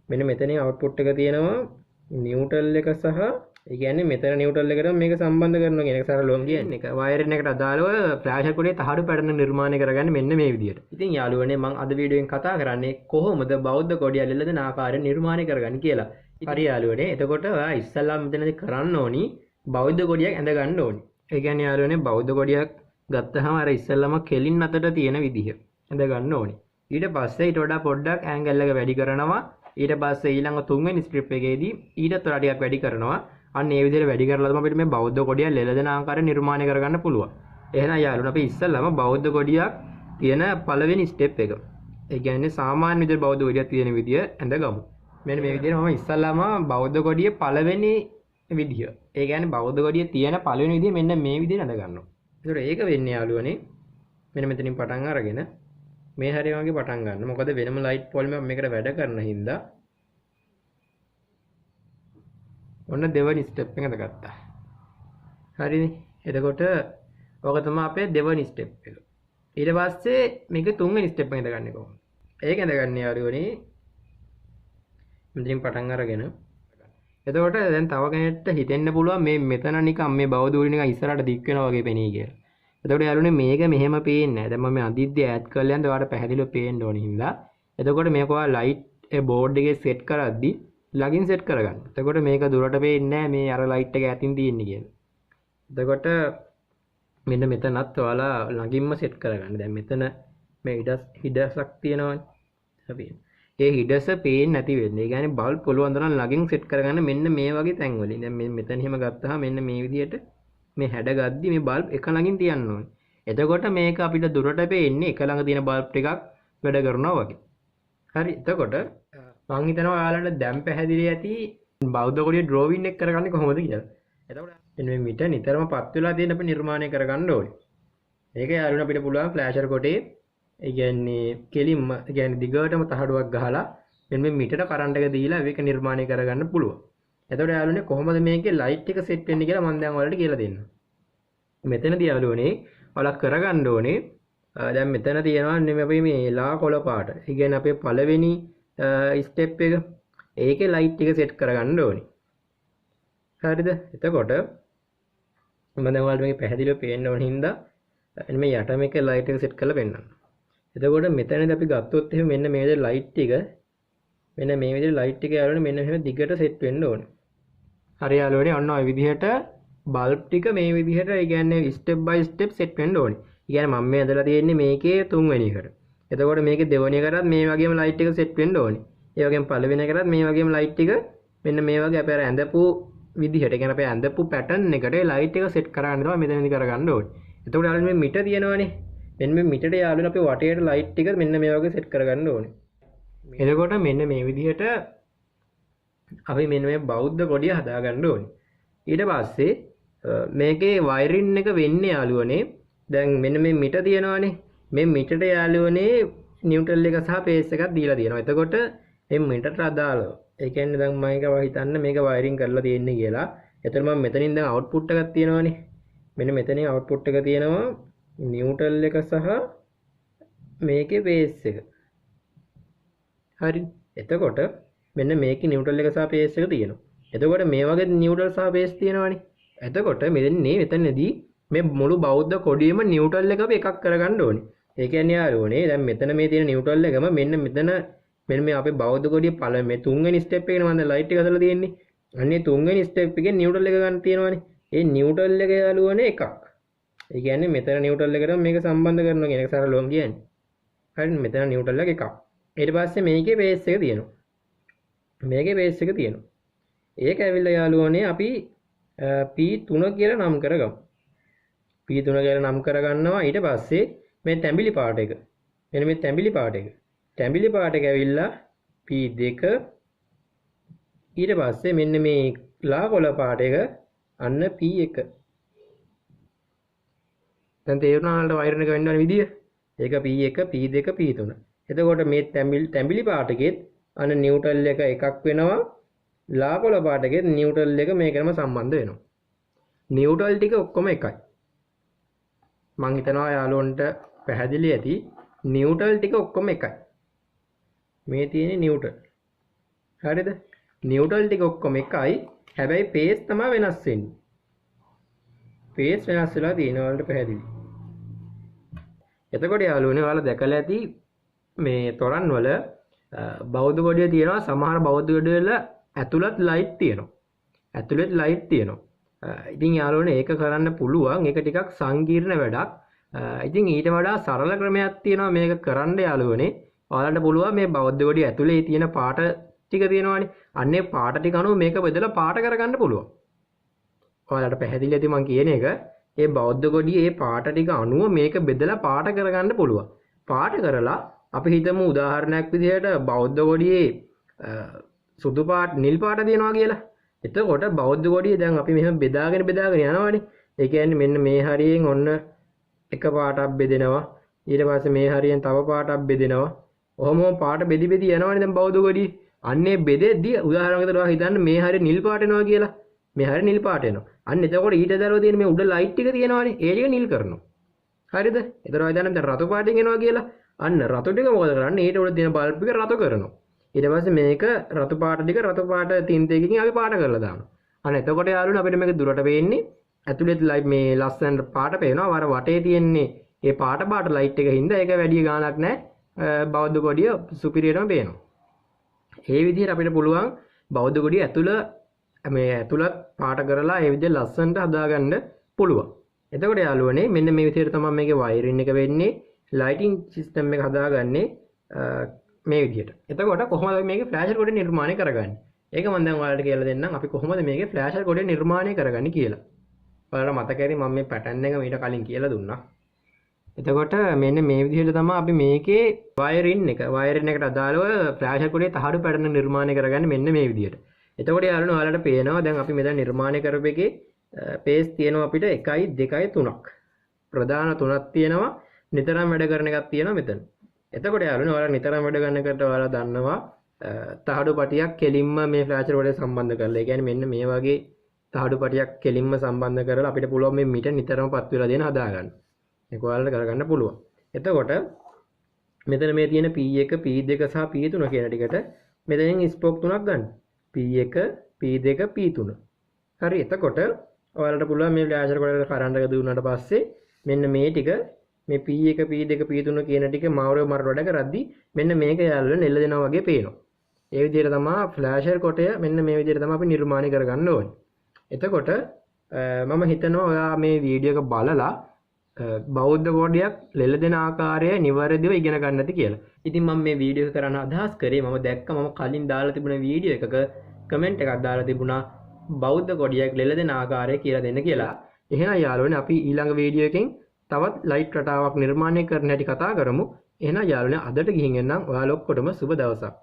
මෙන්න මෙතනින් අවුට්පුට් එක තියෙනවා නිව්ට්‍රල් එක සහ ඒ කියන්නේ මෙතන නිව්ට්‍රල් එකට මේක සම්බන්ධ කරනවා කියන එක සරලවම කියන්නේ. ඒක වයරින් එකට අදාළව ෆ්ලෑෂර් කොටේ තහඩු පැටර්න නිර්මාණය කරගන්නේ මෙන්න මේ විදිහට. ඉතින් යාළුවනේ මම අද වීඩියෝෙන් කතා කරන්නේ කොහොමද බෞද්ධ කොඩිය ලෙලදෙන ආකාරයෙන් නිර්මාණය කරගන්නේ කියලා. හරි යාළුවනේ. එතකොට ඔයා ඉස්සල්ලාම මෙතනදී කරන්න ඕනි බෞද්ධ කොඩියක් ඇඳ ගන්න ඕනි. ඒ කියන්නේ යාළුවනේ බෞද්ධ කොඩියක් ගත්තහම අර ඉස්සල්ලාම කෙලින් අතට තියෙන විදිහ ඇඳ ගන්න ඕනි. ඊට පස්සේ ඊට වඩා පොඩ්ඩක් ඇන්ගල් එක වැඩි කරනවා. ඊට පස්සේ ඊළඟ තුන්වෙනි ස්ට්‍රිප් එකේදී ඊටත් වඩා ටිකක් වැඩි කරනවා. අන්න ඒ විදිහට වැඩි කරලා තමයි අපිට මේ බෞද්ධ කොඩිය ලෙලදෙන ආකාරය නිර්මාණය කරගන්න පුළුවන්. එහෙනම් යාළුවනේ අපි ඉස්සෙල්ලාම බෞද්ධ කොඩියක් තියෙන පළවෙනි ස්ටෙප් එක. ඒ කියන්නේ සාමාන්‍ය විදිහට බෞද්ධ කොඩියක් තියෙන විදිය ඇඳගමු. මෙන්න මේ විදිහට මම ඉස්සෙල්ලාම බෞද්ධ කොඩියේ පළවෙනි විදිය. ඒ කියන්නේ බෞද්ධ කොඩියේ තියෙන පළවෙනි විදිය මෙන්න මේ විදිහට ඇඳ ගන්නවා. ඒතකොට ඒක වෙන්නේ යාළුවනේ මෙන්න මෙතනින් පටන් අරගෙන මේ හැරි වගේ පටන් ගන්න. මොකද වෙනම ලයිට් පොල් එකක් මේකට වැඩ කරන හින්දා ඔන්න දෙවනි ස්ටෙප් එක ගත්තා. හරිනේ. එතකොට ඔක තමයි අපේ දෙවනි ස්ටෙප් එක. ඊට පස්සේ මේක තුන්වෙනි ස්ටෙප් එක ඉඳගන්නේ කොහොමද? ඒක ඉඳගන්නේ යාළුවනේ මෙතනින් පටන් අරගෙන. එතකොට දැන් තව කෙනෙක්ට හිතෙන්න පුළුවන් මේ මෙතන නිකන් මේ බවදූරි නිකන් ඉස්සරහට දික් වෙනවා වගේ පෙනී කියලා. එතකොට යාළුවනේ මේක මෙහෙම පේන්නේ නැහැ. දැන් මම මේ අදිද්දී ඈඩ් කරලා යන්න ඔයාලට පැහැදිලිව පේන්න ඕනේ හින්දා. එතකොට මේක ඔයා ලයිට් ඒ බෝඩ් එකේ සෙට් කරද්දී ලගින් සෙට් කරගන්න. එතකොට මේක දුරට පේන්නේ නැහැ මේ අර ලයිට් එක ඇතින් තියෙන්නේ කියලා. එතකොට මෙන්න මෙතනත් ඔයාලා ළඟින්ම සෙට් කරගන්න. දැන් මෙතන මේ හිඩසක් තියෙනවනේ. අපි ඒ හිඩස පේන්නේ නැති වෙන්නේ. ඒ කියන්නේ බල්බ් පුළුවන් තරම් ළඟින් සෙට් කරගන්න මෙන්න මේ වගේ තැන් වලින්. දැන් මේ මෙතන එහෙම ගත්තාම මෙන්න මේ විදිහට මේ හැඩ ගද්දි මේ බල්බ් එක ළඟින් තියන්න ඕනේ. එතකොට මේක අපිට දුරට පේන්නේ එක ළඟ තියෙන බල්බ් ටිකක් වැඩ කරනවා වගේ. හරි. එතකොට මං හිතනවා ඔයාලට දැන් පැහැදිලි ඇති බෞද්ධ කොඩිය ඩ්‍රෝවින් එක කරගන්නේ කොහොමද කියලා. එතකොට මේ මිට නිතරම පත් වෙලා තියෙන අපි නිර්මාණය කරගන්න ඕනේ. ඒක යාළුවනේ අපිට පුළුවන් ෆ්ලෑෂර් කොටේ ඒ කියන්නේ කෙලින්ම ඒ කියන්නේ දිගටම තහඩුවක් ගහලා මෙන්න මේ මිටට කරන්ට් එක දීලා ඒක නිර්මාණය කරගන්න පුළුවන්. එතකොට යාළුවනේ කොහොමද මේකේ ලයිට් එක සෙට් වෙන්නේ කියලා මම දැන් ඔයාලට කියලා දෙන්නම්. මෙතනදී යාළුවනේ ඔයාලා කරගන්න ඕනේ දැන් මෙතන තියෙනවා නෙමෙයි අපි මේ ලා කොළ පාට. ඒ කියන්නේ අපේ පළවෙනි ස්ටෙප් එක ඒකේ ලයිට් එක සෙට් කරගන්න ඕනේ. හරිද? එතකොට මම දැන් ඔයාලට මේක පැහැදිලිව පේන්න ඕන හින්දා මේ යට මේක ලයිට් එක සෙට් කරලා පෙන්නන්න. එතකොට මෙතනදී අපි ගත්තොත් එහෙම මෙන්න මේ විදිහට ලයිට් ටික මෙන්න මේ විදිහට ලයිට් ටික යාළුවනේ මෙන්න මෙහෙම දිගට සෙට් වෙන්න ඕනේ. හරි යාළුවනේ ඔන්න ඔය විදිහට බල්බ් ටික මේ විදිහට ඒ කියන්නේ ස්ටෙප් බයි ස්ටෙප් සෙට් වෙන්න ඕනේ. ඒ කියන්නේ මම මේ ඇදලා තියෙන්නේ මේකේ තුන්වෙනි එකට. එතකොට මේකේ දෙවෙනි එකටත් මේ වගේම ලයිට් එක සෙට් වෙන්න ඕනේ. ඒ වගේම පළවෙනි එකටත් මේ වගේම ලයිට් එක මෙන්න මේ වගේ අපේ අර ඇඳපු විදිහට ඒ කියන්නේ අපේ ඇඳපු පැටර්න් එකට ඒ ලයිට් එක සෙට් කරගන්න තමයි මෙතනදී කරගන්න ඕනේ. එතකොට යාළුවනේ මේ මිට තියෙනවනේ. මෙන්න මේ මිටට යාළුවනේ අපේ වටේට ලයිට් ටික මෙන්න මේ වගේ සෙට් කරගන්න ඕනේ. එතකොට මෙන්න මේ විදිහට අපි මෙන්න මේ බෞද්ධ කොඩිය හදාගන්න ඕනේ. ඊට පස්සේ මේකේ වයරින් එක වෙන්නේ යාළුවනේ දැන් මෙන්න මේ මිට තියෙනවනේ. මේ මිටට යාළුවනේ නිව්ට්‍රල් එක සහ පේස් එකක් දීලා තියෙනවා. එතකොට මේ මිටට අදාළව ඒ කියන්නේ දැන් මම එක හිතන්න මේක වයරින් කරලා තියෙන්නේ කියලා. එතකොට මම මෙතනින් දැන් අවුට්පුට් එකක් තියෙනවනේ. මෙන්න මෙතනින් අවුට්පුට් එක තියෙනවා නිව්ට්‍රල් එක සහ මේකේ පේස් එක. හරි. එතකොට මෙන්න මේකේ නිව්ට්‍රල් එක සහ පේස් එක තියෙනවා. එතකොට මේ වගේ නිව්ට්‍රල් සහ පේස් තියෙනවනේ. එතකොට මෙතනදී මේ මුළු බෞද්ධ කොඩියෙම නිව්ට්‍රල් එක අපි එකක් කරගන්න ඕනේ. ඒ කියන්නේ යාළුවනේ දැන් මෙතන මේ තියෙන නිව්ට්‍රල් එකම මෙන්න මේ අපේ බෞද්ධ කොඩිය පළවෙනි මේ තුන්වෙනි ස්ටෙප් එකේ මම ලයිට් එක හදලා තියෙන්නේ. අන්නේ තුන්වෙනි ස්ටෙප් එකේ නිව්ට්‍රල් එක ගන්න තියෙනවනේ. ඒ නිව්ට්‍රල් එක යාළුවනේ එකක්. ඒ කියන්නේ මෙතන නිව්ට්‍රල් එකට මේක සම්බන්ධ කරනවා කියන එක සරලවම කියන්නේ. හරිද? මෙතන නිව්ට්‍රල් එක එකක්. ඊට පස්සේ මේකේ බේස් එක තියෙනවා. මේකේ බේස් එක තියෙනවා. ඒක ඇවිල්ලා යාළුවනේ අපි P3 කියලා නම් කරගමු. P3 කියලා නම් කරගන්නවා. ඊට පස්සේ මේ තැඹිලි පාට එක. මෙන්න මේ තැඹිලි පාට එක. තැඹිලි පාට එක ඇවිල්ලා P2 ඊට පස්සේ මෙන්න මේ ලා කොළ පාට එක අන්න P1. දැන් තේරුණා නේද වයර් එක වෙන්න ඕන විදිය? ඒක P1 P2 P3. එතකොට මේ තැඹිලි පාට එකෙත් අන්න නිව්ට්‍රල් එක එකක් වෙනවා. ලා කොළ පාට එකෙත් නිව්ට්‍රල් එක මේකටම සම්බන්ධ වෙනවා. නිව්ට්‍රල් ටික ඔක්කොම එකයි. මං හිතනවා යාළුවන්ට පැහැදිලි ඇති නිව්ට්‍රල් ටික ඔක්කොම එකයි. මේ තියෙන්නේ නිව්ට්‍රල්. හරිද? නියුට්‍රල් ටික ඔක්කොම එකයි. හැබැයි පේස් තමයි වෙනස් වෙන්නේ. පේස් වෙනස් වෙලා තියෙනවා වලට පැහැදිලි. එතකොට යාළුවනේ ඔයාලා දැකලා ඇති මේ තොරන් වල බෞද්ධ කොඩිය තියෙනවා. සමහර බෞද්ධ කොඩිය වල ඇතුළත් ලයිට් තියෙනවා. ඇතුළත් ලයිට් තියෙනවා. ඉතින් යාළුවනේ ඒක කරන්න පුළුවන්. ඒක ටිකක් සංකීර්ණ වැඩක්. ඉතින් ඊට වඩා සරල ක්‍රමයක් තියෙනවා මේක කරන්න යාළුවනේ. ඔයාලට පුළුවන් මේ බෞද්ධ කොඩිය ඇතුලේ තියෙන පාට ටික තියෙනවානේ. අන්නේ පාට ටික අනුව මේක බෙදලා පාට කරගන්න පුළුවන්. ඔයාලට පැහැදිලි ඇති මම කියන එක. ඒ බෞද්ධ කොඩියේ ඒ පාට ටික අනුව මේක බෙදලා පාට කරගන්න පුළුවන්. පාට කරලා අපි හිතමු උදාහරණයක් විදිහට බෞද්ධ කොඩියේ සුදු පාට නිල් පාට තියෙනවා කියලා. එතකොට බෞද්ධ කොඩිය දැන් අපි මෙහෙම බෙදාගෙන යනවානේ. ඒ කියන්නේ මෙන්න මේ හරියෙන් ඔන්න එක පාටක් බෙදෙනවා. ඊට පස්සේ මේ හරියෙන් තව පාටක් බෙදෙනවා. ඔහොම පාට බෙදි යනවානේ දැන් බෞද්ධ කොඩිය. අන්නේ බෙදෙද්දී උදාහරණයකට ඔයා හිතන්න මේ හරිය නිල් පාට එනවා කියලා. මේ හරිය නිල් පාට එනවා. අන්න එතකොට ඊට දැරව තියෙන මේ උඩ ලයිට් ටික තියෙනවානේ. ඒ ටික නිල් කරනවා. හරිද? එතකොට ඔයා හිතන්න දැන් රතු පාටින් එනවා කියලා. අන්න රතු ටික මොකද කරන්නේ? ඊට උඩ තියෙන බල්බ් එක රතු කරනවා. ඊට පස්සේ මේක රතු පාට ටික රතු පාට තින්තයකින් අපි පාට කරලා දානවා. අන්න එතකොට යාළුවනේ අපිට මේක දුරට පේන්නේ ඇතුළේ ලයිට් මේ ලස්සන පාට පේනවා. වර වටේ තියෙන්නේ මේ පාට ලයිට් එක හින්දා ඒක වැඩි ගාණක් නැහැ. බෞද්ධ කොඩිය සුපිරියටම පේනවා. ඒ විදිහට අපිට පුළුවන් බෞද්ධ කොඩිය ඇතුළත් පාට කරලා ඒ විදිහට ලස්සනට හදාගන්න පුළුවන්. එතකොට යාළුවනේ මෙන්න මේ විදිහට තමයි මේකේ වයරින් එක වෙන්නේ. ලයිටින් සිස්ටම් එක හදාගන්නේ මේ විදිහට. එතකොට කොහොමද මේකේ ෆ්ලෑෂර් කොඩිය නිර්මාණය කරගන්නේ? ඒක මම දැන් ඔයාලට කියලා දෙන්නම්. අපි කොහොමද මේකේ ෆ්ලෑෂර් කොඩිය නිර්මාණය කරගන්නේ කියලා. ඔයාලට මතක ඇති මම මේ පැටර්න් එක මීට කලින් කියලා දුන්නා. එතකොට මෙන්න මේ විදිහට තමයි අපි මේකේ වයරින් එකට අදාළව ෆ්ලෑෂර් කොඩියේ තහඩු පැටර්න් නිර්මාණය කරගන්නේ මෙන්න මේ විදිහට. එතකොට යාළුවනේ ඔයාලට පේනවා දැන් අපි මෙතන නිර්මාණය කරපු එකේ පේස් තියෙනවා අපිට 1 2 3ක්. ප්‍රධාන 3ක් තියෙනවා. නිතරම වැඩ කරන එකක් තියෙනවා මෙතන. එතකොට යාළුවනේ ඔයාලා නිතරම වැඩ කරන එකට ඔයාලා දන්නවා තහඩු පටියක් කෙලින්ම මේ ෆ්ලෑෂර් කොඩියට සම්බන්ධ කරලා. ඒ කියන්නේ මෙන්න මේ වගේ තහඩු පටියක් කෙලින්ම සම්බන්ධ කරලා අපිට පුළුවන් මේ මීටර නිතරම පත් වෙලා දෙන හදාගන්න. ඒක ඔයාලට කරගන්න පුළුවන්. එතකොට මෙතන මේ තියෙන P1, P2 සහ P3 කියන ටිකට මෙතනින් ස්පොක් තුනක් ගන්න. P1, P2, P3. හරි. එතකොට ඔයාලට පුළුවන් මේ ෆ්ලෑෂර් කොඩියට කරන්ට් එක දුන්නාට පස්සේ මෙන්න මේ ටික මේ P1, P2, P3 කියන ටික මාවරේ වැඩ කරද්දි මෙන්න මේක යාළුවනේ නෙල්ල දෙනවා වගේ පේනවා. ඒ විදිහට තමයි ෆ්ලෑෂර් කොටය මෙන්න මේ විදිහට තමයි අපි නිර්මාණය කරගන්න ඕනේ. එතකොට මම හිතනවා ඔයා මේ වීඩියෝ එක බලලා බෞද්ධ කොඩියක් ලෙල්ල දෙන ආකාරය නිවැරදිව ඉගෙන ගන්න ඇති කියලා. ඉතින් මම මේ වීඩියෝ එක කරන්න අදහස් කරේ මම දැක්ක මම කලින් දාලා තිබුණ වීඩියෝ එකක කමෙන්ට් එකක් දාලා තිබුණා බෞද්ධ කොඩියක් ලෙල්ල දෙන ආකාරය කියලා දෙන්න කියලා. එහෙනම් යාළුවනේ අපි ඊළඟ වීඩියෝ එකෙන් තවත් ලයිට් රටාවක් නිර්මාණය කරන්න හැටි කතා කරමු. එහෙනම් යාළුවනේ අදට ගිහින් එන්නම්. ඔයාලා ඔක්කොටම සුබ දවසක්.